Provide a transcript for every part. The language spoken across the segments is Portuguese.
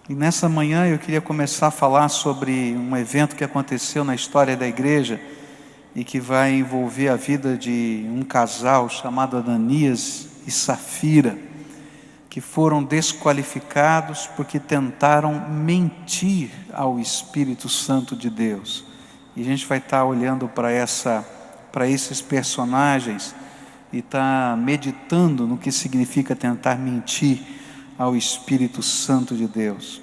E nessa manhã eu queria começar a falar sobre um evento que aconteceu na história da igreja e que vai envolver a vida de um casal chamado Ananias e Safira, que foram desqualificados porque tentaram mentir ao Espírito Santo de Deus. E a gente vai estar olhando para esses personagens e estar meditando no que significa tentar mentir ao Espírito Santo de Deus.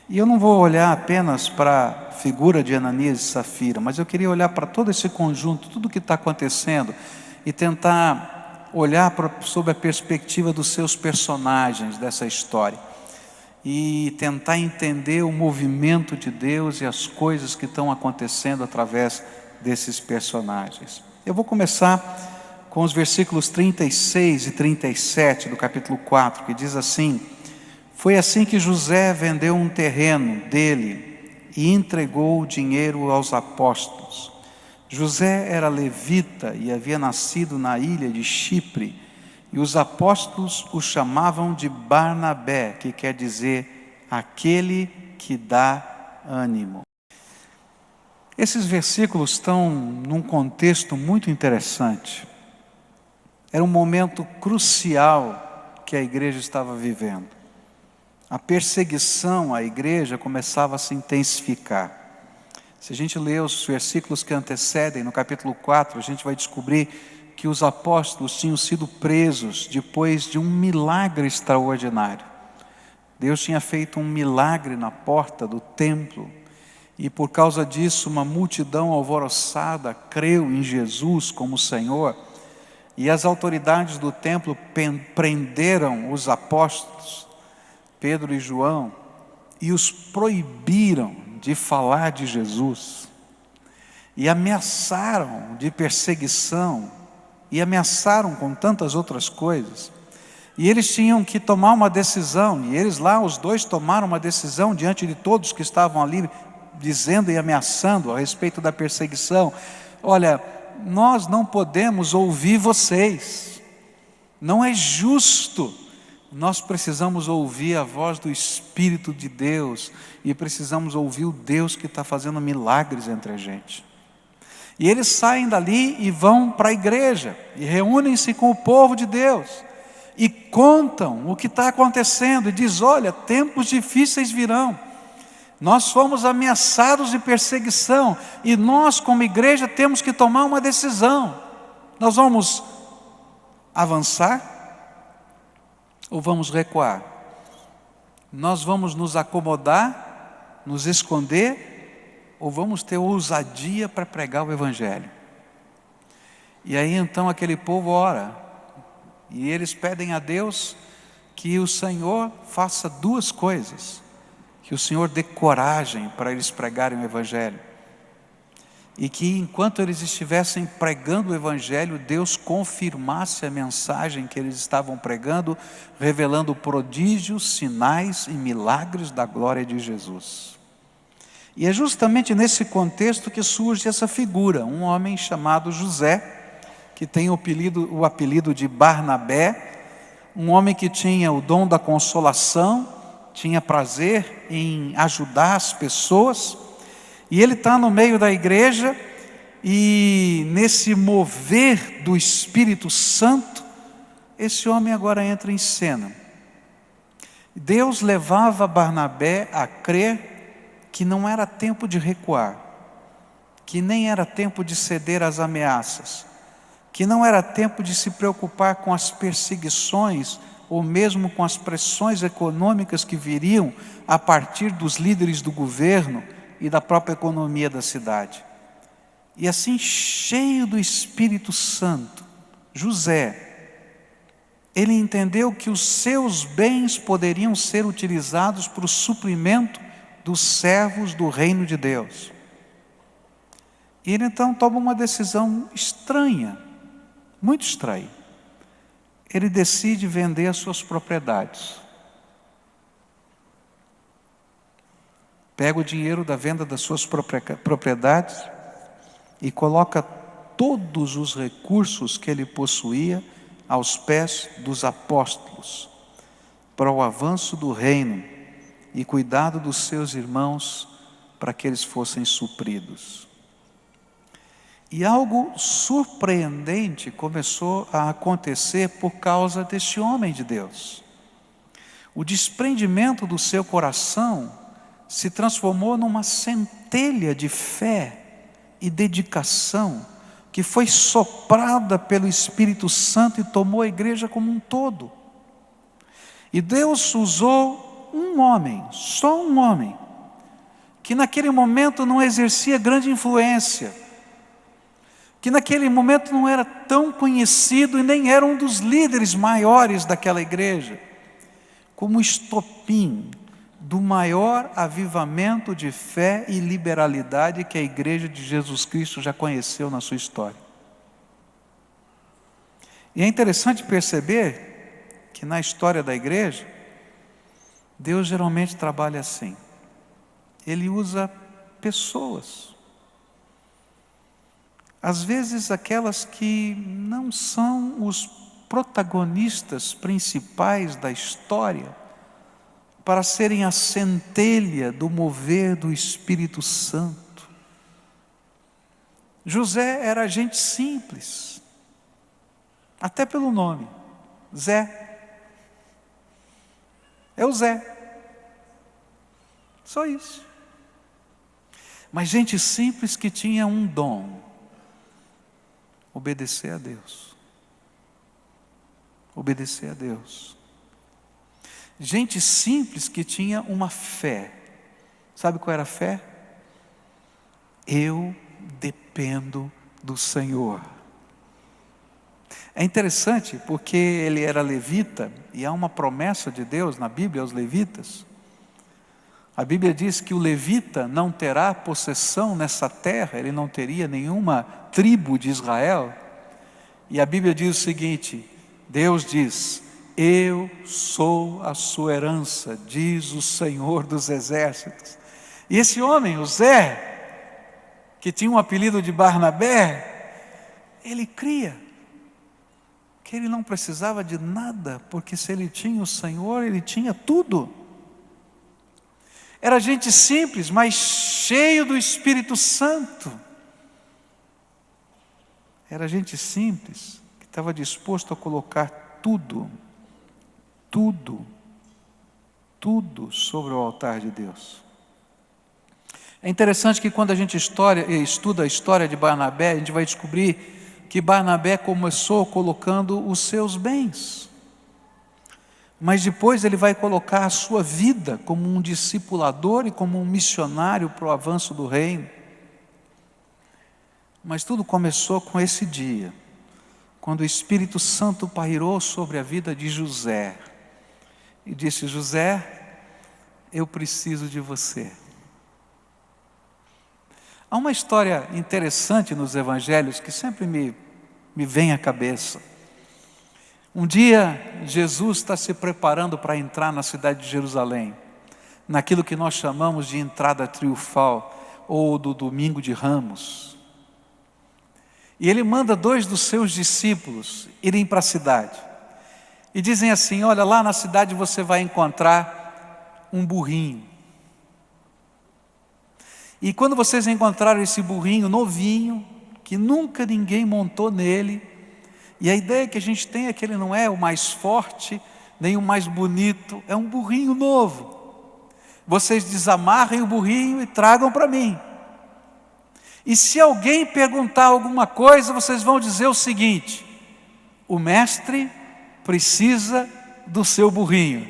E eu não vou olhar apenas para a figura de Ananias e Safira, mas eu queria olhar para todo esse conjunto, tudo o que está acontecendo, e tentar olhar sob a perspectiva dos seus personagens dessa história, e tentar entender o movimento de Deus e as coisas que estão acontecendo através desses personagens. Eu vou começar com os versículos 36 e 37 do capítulo 4, que diz assim: foi assim que José vendeu um terreno dele e entregou o dinheiro aos apóstolos. José era levita e havia nascido na ilha de Chipre, e os apóstolos o chamavam de Barnabé, que quer dizer aquele que dá ânimo. Esses versículos estão num contexto muito interessante. Era um momento crucial que a igreja estava vivendo. A perseguição à igreja começava a se intensificar. Se a gente ler os versículos que antecedem, no capítulo 4, a gente vai descobrir que os apóstolos tinham sido presos depois de um milagre extraordinário. Deus tinha feito um milagre na porta do templo, e por causa disso uma multidão alvoroçada creu em Jesus como Senhor. E as autoridades do templo prenderam os apóstolos, Pedro e João, e os proibiram de falar de Jesus. E ameaçaram de perseguição, e ameaçaram com tantas outras coisas. E eles tinham que tomar uma decisão, e eles lá, os dois, tomaram uma decisão diante de todos que estavam ali, dizendo e ameaçando a respeito da perseguição. Olha, nós não podemos ouvir vocês, não é justo. Nós precisamos ouvir a voz do Espírito de Deus, e precisamos ouvir o Deus que está fazendo milagres entre a gente. E eles saem dali e vão para a igreja, e reúnem-se com o povo de Deus, e contam o que está acontecendo, e diz: olha, tempos difíceis virão. Nós fomos ameaçados de perseguição, e nós como igreja temos que tomar uma decisão. Nós vamos avançar ou vamos recuar? Nós vamos nos acomodar, nos esconder, ou vamos ter ousadia para pregar o Evangelho? E aí então aquele povo ora, e eles pedem a Deus que o Senhor faça duas coisas: que o Senhor dê coragem para eles pregarem o Evangelho, e que enquanto eles estivessem pregando o Evangelho, Deus confirmasse a mensagem que eles estavam pregando, revelando prodígios, sinais e milagres da glória de Jesus. E é justamente nesse contexto que surge essa figura, um homem chamado José, que tem o apelido de Barnabé, um homem que tinha o dom da consolação, tinha prazer em ajudar as pessoas, e ele está no meio da igreja, e nesse mover do Espírito Santo, esse homem agora entra em cena. Deus levava Barnabé a crer que não era tempo de recuar, que nem era tempo de ceder às ameaças, que não era tempo de se preocupar com as perseguições, ou mesmo com as pressões econômicas que viriam a partir dos líderes do governo e da própria economia da cidade. E assim, cheio do Espírito Santo, José, ele entendeu que os seus bens poderiam ser utilizados para o suprimento dos servos do reino de Deus. E ele então toma uma decisão estranha, muito estranha. Ele decide vender as suas propriedades. Pega o dinheiro da venda das suas propriedades e coloca todos os recursos que ele possuía aos pés dos apóstolos, para o avanço do reino e cuidado dos seus irmãos para que eles fossem supridos. E algo surpreendente começou a acontecer por causa deste homem de Deus. O desprendimento do seu coração se transformou numa centelha de fé e dedicação que foi soprada pelo Espírito Santo e tomou a igreja como um todo. E Deus usou um homem, só um homem, que naquele momento não exercia grande influência, que naquele momento não era tão conhecido e nem era um dos líderes maiores daquela igreja, como estopim do maior avivamento de fé e liberalidade que a igreja de Jesus Cristo já conheceu na sua história. E é interessante perceber que na história da igreja, Deus geralmente trabalha assim. Ele usa pessoas. Às vezes aquelas que não são os protagonistas principais da história, para serem a centelha do mover do Espírito Santo. José era gente simples, até pelo nome, Zé. É o Zé, só isso. Mas gente simples que tinha um dom: obedecer a Deus. Obedecer a Deus. Gente simples que tinha uma fé. Sabe qual era a fé? Eu dependo do Senhor. É interessante porque ele era levita, e há uma promessa de Deus na Bíblia aos levitas. A Bíblia diz que o levita não terá possessão nessa terra, ele não teria nenhuma tribo de Israel. E a Bíblia diz o seguinte: Deus diz: eu sou a sua herança, diz o Senhor dos exércitos. E esse homem, o Zé, que tinha um apelido de Barnabé, ele cria que ele não precisava de nada, porque se ele tinha o Senhor, ele tinha tudo. Era gente simples, mas cheio do Espírito Santo. Era gente simples, que estava disposto a colocar tudo sobre o altar de Deus. É interessante que quando a gente estuda a história de Barnabé, a gente vai descobrir que Barnabé começou colocando os seus bens, mas depois ele vai colocar a sua vida como um discipulador e como um missionário para o avanço do reino. Mas tudo começou com esse dia, quando o Espírito Santo pairou sobre a vida de José e disse: José, eu preciso de você. Há uma história interessante nos evangelhos que sempre me vem à cabeça. Um dia, Jesus está se preparando para entrar na cidade de Jerusalém, naquilo que nós chamamos de entrada triunfal, ou do domingo de Ramos. E ele manda 2 dos seus discípulos irem para a cidade. E dizem assim: olha, lá na cidade você vai encontrar um burrinho. E quando vocês encontraram esse burrinho novinho, que nunca ninguém montou nele, e a ideia que a gente tem é que ele não é o mais forte, nem o mais bonito, é um burrinho novo. Vocês desamarrem o burrinho e tragam para mim. E se alguém perguntar alguma coisa, vocês vão dizer o seguinte: o mestre precisa do seu burrinho.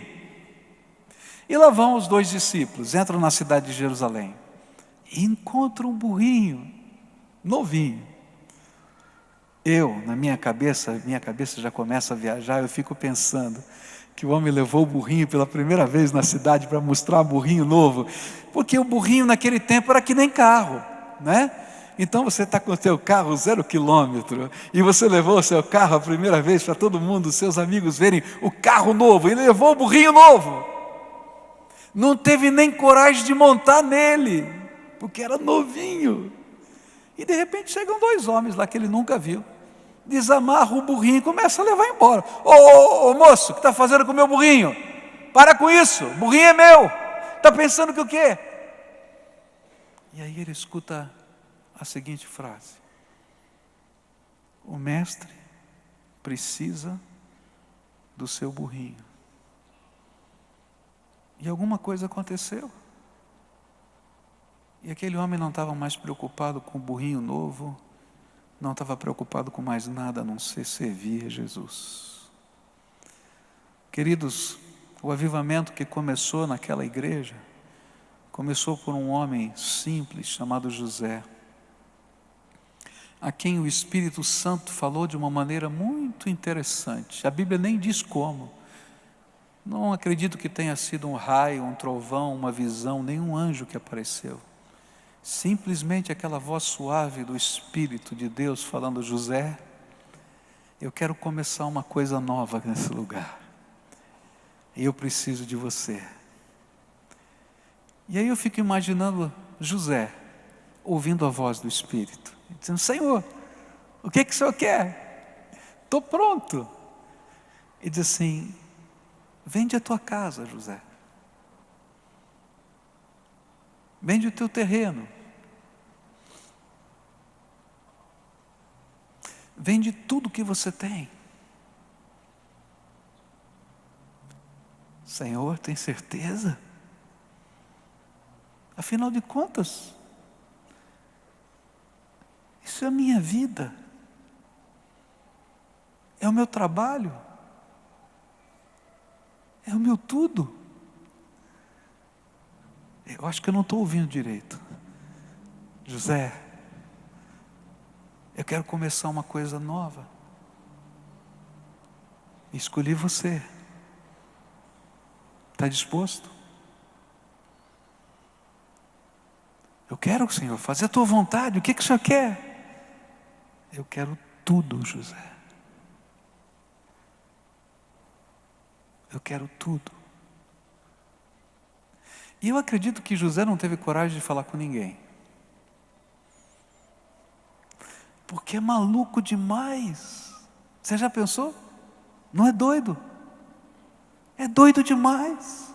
E lá vão os 2 discípulos, entram na cidade de Jerusalém e encontram um burrinho novinho. Na minha cabeça já começa a viajar, eu fico pensando que o homem levou o burrinho pela primeira vez na cidade para mostrar o burrinho novo, porque o burrinho naquele tempo era que nem carro, né? Então você está com o seu carro 0 quilômetro, e você levou o seu carro a primeira vez para todo mundo, seus amigos verem o carro novo, e levou o burrinho novo. Não teve nem coragem de montar nele, porque era novinho. E de repente chegam 2 homens lá que ele nunca viu, desamarra o burrinho e começa a levar embora. Ô moço, o que está fazendo com o meu burrinho? Para com isso, o burrinho é meu. Está pensando que o quê? E aí ele escuta a seguinte frase: o mestre precisa do seu burrinho. E alguma coisa aconteceu. E aquele homem não estava mais preocupado com o burrinho novo, não estava preocupado com mais nada a não ser servir a Jesus. Queridos, o avivamento que começou naquela igreja, começou por um homem simples chamado José, a quem o Espírito Santo falou de uma maneira muito interessante. A Bíblia nem diz como. Não acredito que tenha sido um raio, um trovão, uma visão, nenhum anjo que apareceu. Simplesmente aquela voz suave do Espírito de Deus falando: José, eu quero começar uma coisa nova nesse lugar. E eu preciso de você. E aí eu fico imaginando José, ouvindo a voz do Espírito, dizendo: Senhor, o que o Senhor quer? Estou pronto. E diz assim: vende a tua casa, José. Vende o teu terreno. Vende tudo que você tem. Senhor, tem certeza? Afinal de contas, isso é a minha vida. É o meu trabalho. É o meu tudo. Eu acho que eu não estou ouvindo direito. José, eu quero começar uma coisa nova. Escolhi você. Está disposto? Eu quero, Senhor, fazer a tua vontade. O que o Senhor quer? Eu quero tudo, José. Eu quero tudo. E eu acredito que José não teve coragem de falar com ninguém. Porque é maluco demais. Você já pensou? Não é doido? É doido demais.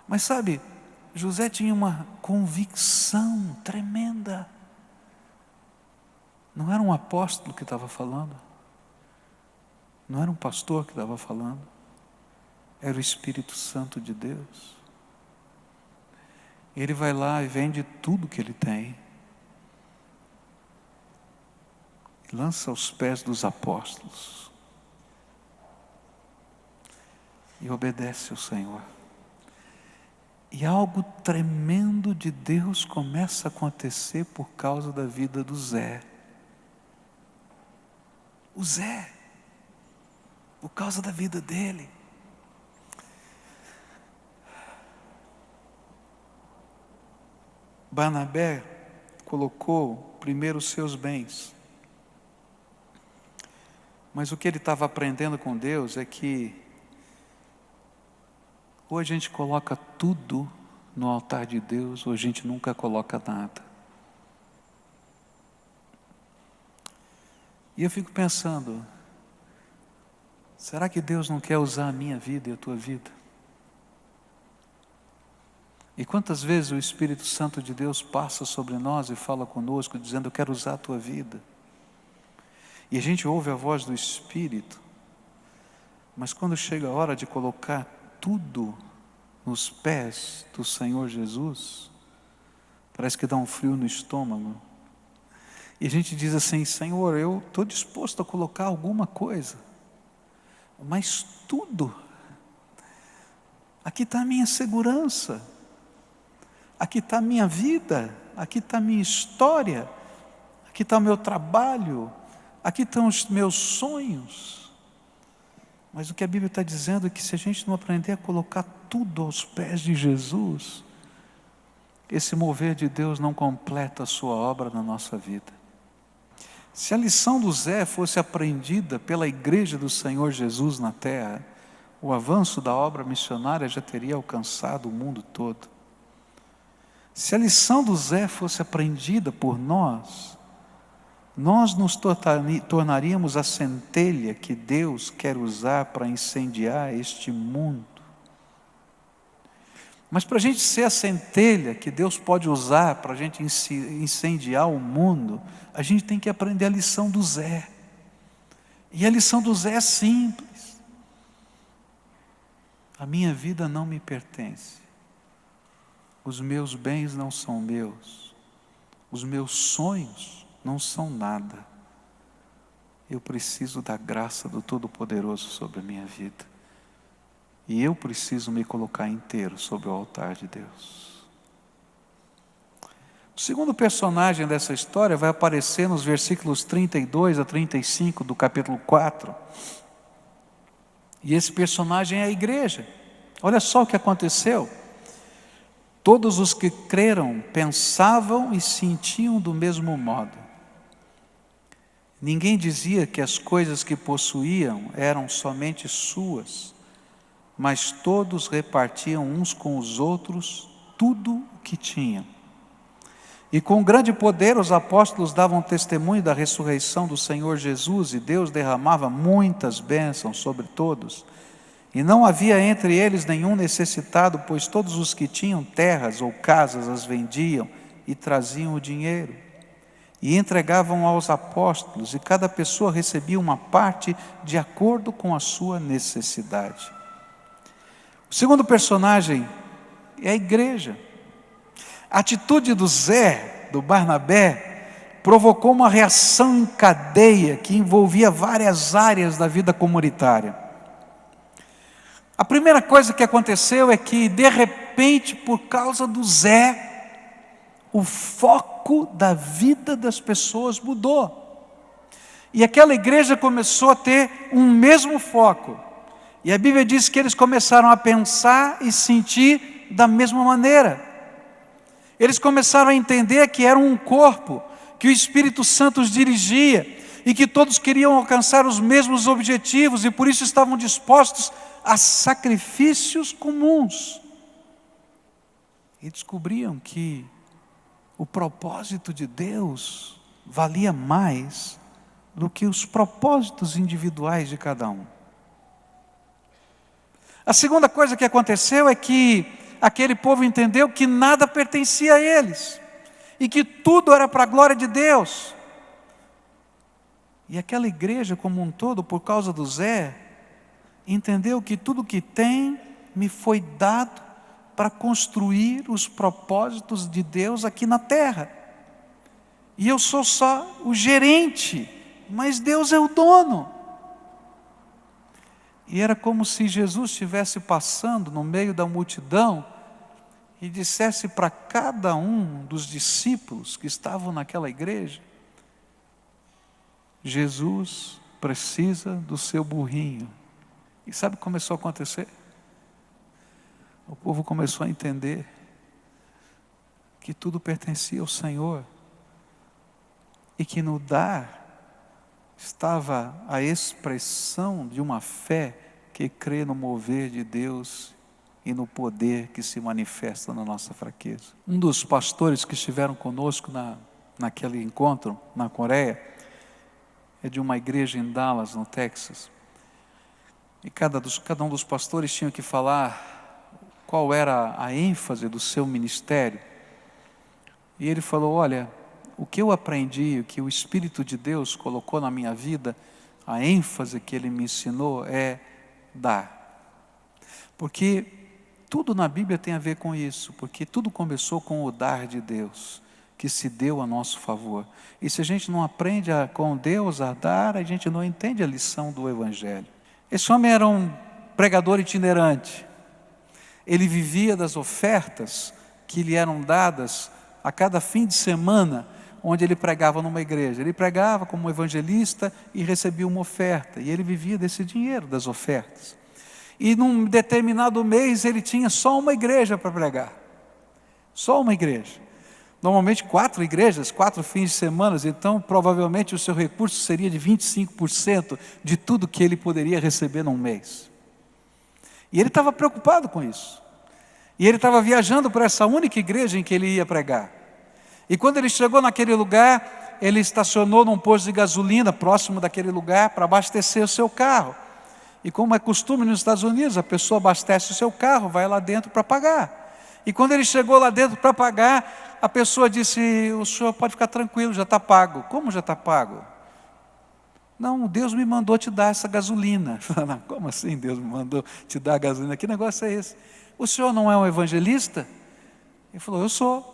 Mas sabe, José tinha uma convicção tremenda. Não era um apóstolo que estava falando. Não era um pastor que estava falando. Era o Espírito Santo de Deus. Ele vai lá e vende tudo que ele tem. E lança aos pés dos apóstolos. E obedece ao Senhor. E algo tremendo de Deus começa a acontecer por causa da vida do Zé. O Zé. Por causa da vida dele. Barnabé colocou primeiro os seus bens. Mas o que ele estava aprendendo com Deus é que ou a gente coloca tudo no altar de Deus, ou a gente nunca coloca nada. E eu fico pensando, será que Deus não quer usar a minha vida e a tua vida? E quantas vezes o Espírito Santo de Deus passa sobre nós e fala conosco, dizendo: eu quero usar a tua vida. E a gente ouve a voz do Espírito, mas quando chega a hora de colocar tudo nos pés do Senhor Jesus, parece que dá um frio no estômago. E a gente diz assim: Senhor, eu estou disposto a colocar alguma coisa, mas tudo, aqui está a minha segurança, aqui está a minha vida, aqui está a minha história, aqui está o meu trabalho, aqui estão os meus sonhos. Mas o que a Bíblia está dizendo é que se a gente não aprender a colocar tudo aos pés de Jesus, esse mover de Deus não completa a sua obra na nossa vida. Se a lição do Zé fosse aprendida pela igreja do Senhor Jesus na terra, o avanço da obra missionária já teria alcançado o mundo todo. Se a lição do Zé fosse aprendida por nós nos tornaríamos a centelha que Deus quer usar para incendiar este mundo. Mas para a gente ser a centelha que Deus pode usar para a gente incendiar o mundo, a gente tem que aprender a lição do Zé. E a lição do Zé é simples. A minha vida não me pertence. Os meus bens não são meus. Os meus sonhos não são nada. Eu preciso da graça do Todo-Poderoso sobre a minha vida. E eu preciso me colocar inteiro sobre o altar de Deus. O segundo personagem dessa história vai aparecer nos versículos 32 a 35 do capítulo 4. E esse personagem é a igreja. Olha só o que aconteceu. Todos os que creram pensavam e sentiam do mesmo modo. Ninguém dizia que as coisas que possuíam eram somente suas, mas todos repartiam uns com os outros tudo o que tinham. E com grande poder os apóstolos davam testemunho da ressurreição do Senhor Jesus, e Deus derramava muitas bênçãos sobre todos. E não havia entre eles nenhum necessitado, pois todos os que tinham terras ou casas as vendiam e traziam o dinheiro. E entregavam aos apóstolos, e cada pessoa recebia uma parte de acordo com a sua necessidade. O segundo personagem é a igreja. A atitude do Zé, do Barnabé, provocou uma reação em cadeia que envolvia várias áreas da vida comunitária. A primeira coisa que aconteceu é que, de repente, por causa do Zé, o foco da vida das pessoas mudou. E aquela igreja começou a ter um mesmo foco. E a Bíblia diz que eles começaram a pensar e sentir da mesma maneira. Eles começaram a entender que era um corpo, que o Espírito Santo os dirigia, e que todos queriam alcançar os mesmos objetivos, e por isso estavam dispostos a sacrifícios comuns. E descobriam que o propósito de Deus valia mais do que os propósitos individuais de cada um. A segunda coisa que aconteceu é que aquele povo entendeu que nada pertencia a eles, e que tudo era para a glória de Deus. E aquela igreja como um todo, por causa do Zé, entendeu que tudo que tem me foi dado para construir os propósitos de Deus aqui na terra. E eu sou só o gerente, mas Deus é o dono. E era como se Jesus estivesse passando no meio da multidão e dissesse para cada um dos discípulos que estavam naquela igreja: Jesus precisa do seu burrinho. E sabe o que começou a acontecer? O povo começou a entender que tudo pertencia ao Senhor, e que no dar estava a expressão de uma fé que crê no mover de Deus e no poder que se manifesta na nossa fraqueza. Um dos pastores que estiveram conosco naquele encontro na Coreia é de uma igreja em Dallas, no Texas. E cada um dos pastores tinha que falar qual era a ênfase do seu ministério. E ele falou: olha, o que eu aprendi, o que o Espírito de Deus colocou na minha vida, a ênfase que ele me ensinou é dar. Porque tudo na Bíblia tem a ver com isso, porque tudo começou com o dar de Deus, que se deu a nosso favor. E se a gente não aprende com Deus a dar, a gente não entende a lição do Evangelho. Esse homem era um pregador itinerante. Ele vivia das ofertas que lhe eram dadas a cada fim de semana, onde ele pregava numa igreja. Ele pregava como evangelista e recebia uma oferta, e ele vivia desse dinheiro, das ofertas. E num determinado mês ele tinha só uma igreja para pregar. Só uma igreja. Normalmente 4 igrejas, 4 fins de semana, então provavelmente o seu recurso seria de 25% de tudo que ele poderia receber num mês. E ele estava preocupado com isso. E ele estava viajando para essa única igreja em que ele ia pregar. E quando ele chegou naquele lugar, ele estacionou num posto de gasolina próximo daquele lugar para abastecer o seu carro. E como é costume nos Estados Unidos, a pessoa abastece o seu carro, vai lá dentro para pagar. E quando ele chegou lá dentro para pagar, a pessoa disse: o senhor pode ficar tranquilo, já está pago. Como já está pago? Não, Deus me mandou te dar essa gasolina. Não, como assim Deus me mandou te dar a gasolina? Que negócio é esse? O senhor não é um evangelista? Ele falou: eu sou.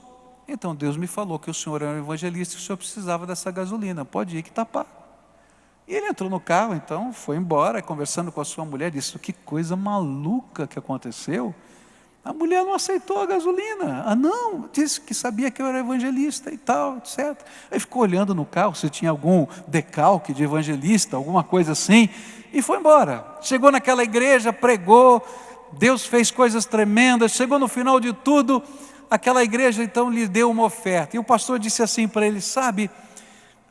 Então Deus me falou que o senhor é um evangelista e que o senhor precisava dessa gasolina. Pode ir que está pago. E ele entrou no carro, então foi embora, conversando com a sua mulher, disse: que coisa maluca que aconteceu. A mulher não aceitou a gasolina. Ah, não, disse que sabia que eu era evangelista e tal, etc. Aí ficou olhando no carro se tinha algum decalque de evangelista, alguma coisa assim, e foi embora. Chegou naquela igreja, pregou, Deus fez coisas tremendas. Chegou no final de tudo, aquela igreja então lhe deu uma oferta. E o pastor disse assim para ele: sabe,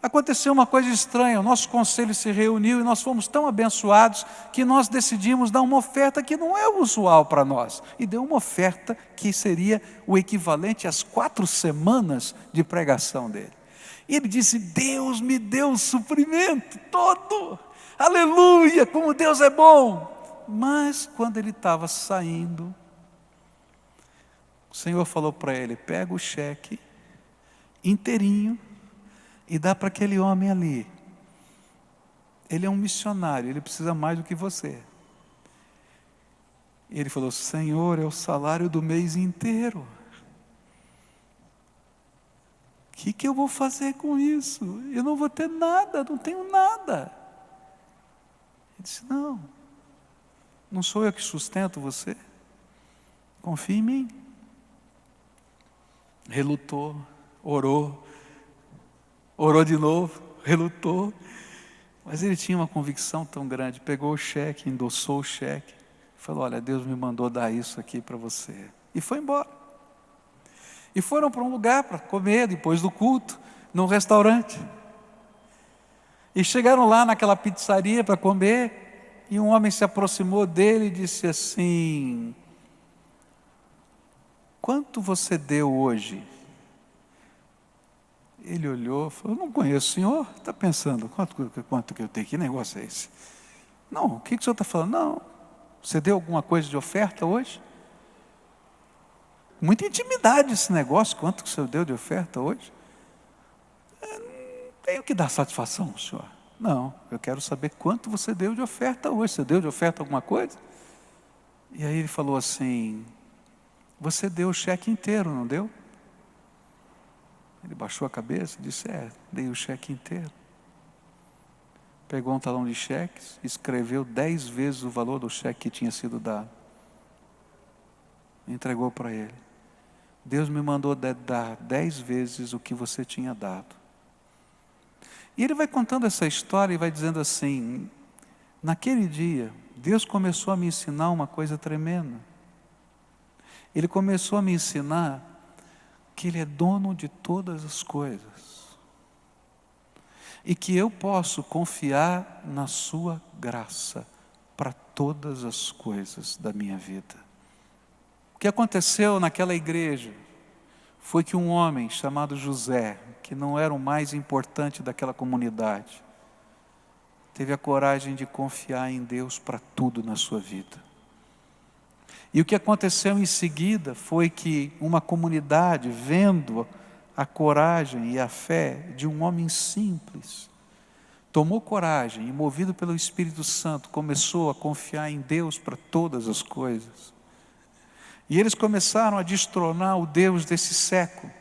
aconteceu uma coisa estranha, o nosso conselho se reuniu e nós fomos tão abençoados que nós decidimos dar uma oferta que não é usual para nós. E deu uma oferta que seria o equivalente às 4 semanas de pregação dele. E ele disse: Deus me deu o suprimento todo, aleluia, como Deus é bom. Mas quando ele estava saindo, o Senhor falou para ele: pega o cheque inteirinho e dá para aquele homem ali. Ele é um missionário, ele precisa mais do que você. E ele falou: Senhor, é o salário do mês inteiro. O que eu vou fazer com isso? Eu não vou ter nada, não tenho nada. Ele disse: não sou eu que sustento você. Confie em mim. Relutou, orou de novo, relutou, mas ele tinha uma convicção tão grande. Pegou o cheque, endossou o cheque, falou: olha, Deus me mandou dar isso aqui para você, e foi embora. E foram para um lugar para comer depois do culto, num restaurante, e chegaram lá naquela pizzaria para comer, e um homem se aproximou dele e disse assim: quanto você deu hoje? Ele olhou e falou: não conheço o senhor. Está pensando, quanto que eu tenho? Que negócio é esse? Não, o que o senhor está falando? Não, você deu alguma coisa de oferta hoje? Muita intimidade esse negócio, quanto que o senhor deu de oferta hoje? Não tenho que dar satisfação, senhor. Não, eu quero saber quanto você deu de oferta hoje. Você deu de oferta alguma coisa? E aí ele falou assim: você deu o cheque inteiro, não deu? Ele baixou a cabeça e disse: dei o cheque inteiro. Pegou um talão de cheques, escreveu 10 vezes o valor do cheque que tinha sido dado. Entregou para ele. Deus me mandou dar 10 vezes o que você tinha dado. E ele vai contando essa história e vai dizendo assim: naquele dia, Deus começou a me ensinar uma coisa tremenda. Ele começou a me ensinar que Ele é dono de todas as coisas, e que eu posso confiar na sua graça para todas as coisas da minha vida. O que aconteceu naquela igreja foi que um homem chamado José, que não era o mais importante daquela comunidade, teve a coragem de confiar em Deus para tudo na sua vida. E o que aconteceu em seguida foi que uma comunidade, vendo a coragem e a fé de um homem simples, tomou coragem e, movido pelo Espírito Santo, começou a confiar em Deus para todas as coisas. E eles começaram a destronar o Deus desse século.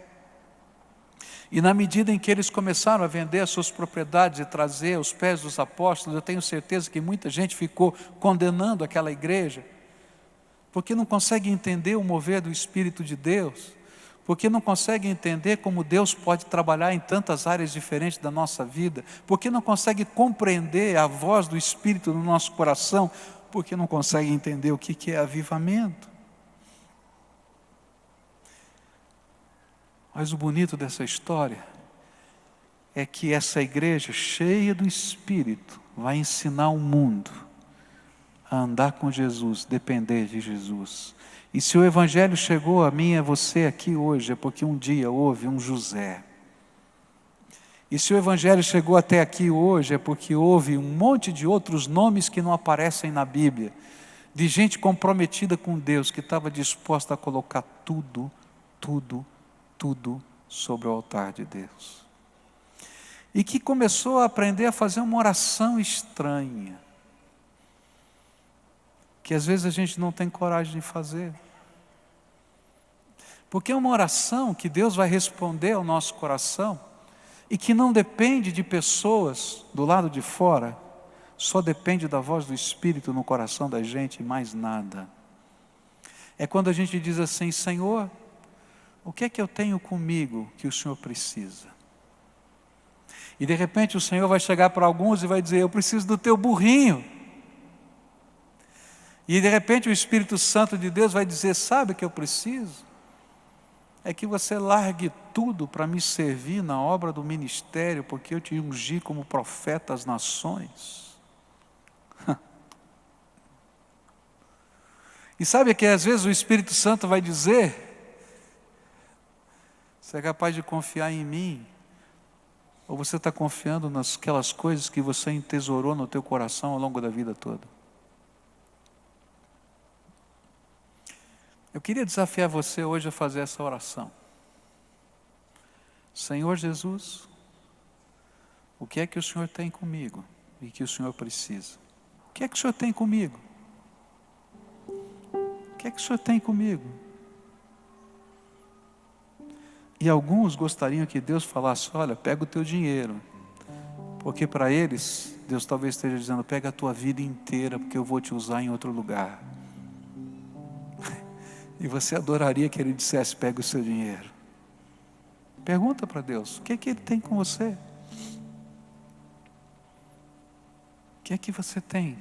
E na medida em que eles começaram a vender as suas propriedades e trazer aos pés dos apóstolos, eu tenho certeza que muita gente ficou condenando aquela igreja, porque não consegue entender o mover do Espírito de Deus, porque não consegue entender como Deus pode trabalhar em tantas áreas diferentes da nossa vida, porque não consegue compreender a voz do Espírito no nosso coração, porque não consegue entender o que é avivamento. Mas o bonito dessa história é que essa igreja cheia do Espírito vai ensinar o mundo a andar com Jesus, depender de Jesus. E se o Evangelho chegou a mim e a você aqui hoje, é porque um dia houve um José. E se o Evangelho chegou até aqui hoje, é porque houve um monte de outros nomes que não aparecem na Bíblia, de gente comprometida com Deus, que estava disposta a colocar tudo, tudo, tudo sobre o altar de Deus. E que começou a aprender a fazer uma oração estranha, que às vezes a gente não tem coragem de fazer. Porque é uma oração que Deus vai responder ao nosso coração, e que não depende de pessoas do lado de fora, só depende da voz do Espírito no coração da gente e mais nada. É quando a gente diz assim: Senhor, o que é que eu tenho comigo que o Senhor precisa? E de repente o Senhor vai chegar para alguns e vai dizer: eu preciso do teu burrinho. E de repente o Espírito Santo de Deus vai dizer: sabe o que eu preciso? É que você largue tudo para me servir na obra do ministério, porque eu te ungi como profeta às nações. E sabe que às vezes o Espírito Santo vai dizer: você é capaz de confiar em mim? Ou você está confiando naquelas coisas que você entesourou no teu coração ao longo da vida toda? Eu queria desafiar você hoje a fazer essa oração. Senhor Jesus, o que é que o Senhor tem comigo e que o Senhor precisa? O que é que o Senhor tem comigo? O que é que o Senhor tem comigo? E alguns gostariam que Deus falasse: olha, pega o teu dinheiro. Porque para eles, Deus talvez esteja dizendo: pega a tua vida inteira, porque eu vou te usar em outro lugar. E você adoraria que Ele dissesse: pega o seu dinheiro. Pergunta para Deus: o que é que Ele tem com você? O que é que você tem?